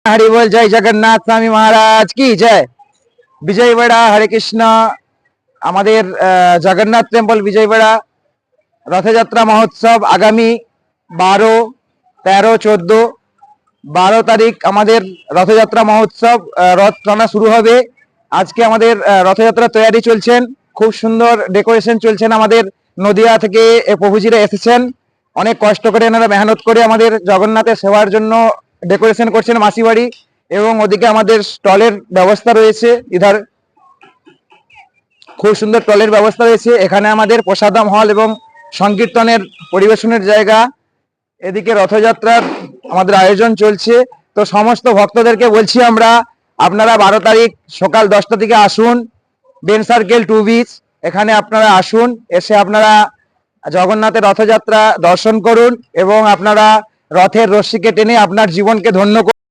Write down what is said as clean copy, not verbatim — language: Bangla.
हरि बोल। जय जगन्नाथ स्वामी महाराज की जय। বিজয়বাড়া হরে কৃষ্ণ। আমাদের জগন্নাথ টেম্পল বিজয়বাড়া রথযাত্রা মহোৎসব আগামী 12, 13, 14, 12 তারিখ আমাদের রথযাত্রা মহোৎসব রথ টানা শুরু হবে। আজকে আমাদের রথযাত্রা তৈরি চলছেন, খুব সুন্দর ডেকোরেশন চলছেন। আমাদের নদিয়া থেকে প্রভুজিরা এসেছেন, অনেক কষ্ট করে এনারা মেহনত করে আমাদের জগন্নাথের সেবার জন্য ডেকোরেশন করছেন মাসি বাড়ি। এবং ওদিকে আমাদের স্টলের ব্যবস্থা রয়েছে, ইধার খুব সুন্দর স্টলের ব্যবস্থা রয়েছে। এখানে আমাদের প্রসাদম হল এবং সংকীর্তনের পরিবেশনের জায়গা। এদিকে রথযাত্রার আমাদের আয়োজন চলছে। তো সমস্ত ভক্তদেরকে বলছি আমরা, আপনারা 12 তারিখ সকাল 10টা থেকে আসুন, বেন সার্কেল 2 বিচ, এখানে আপনারা আসুন। এসে আপনারা জগন্নাথের রথযাত্রা দর্শন করুন এবং আপনারা রথের রশ্মিকে টেনে আপনার জীবনকে ধন্য করুন।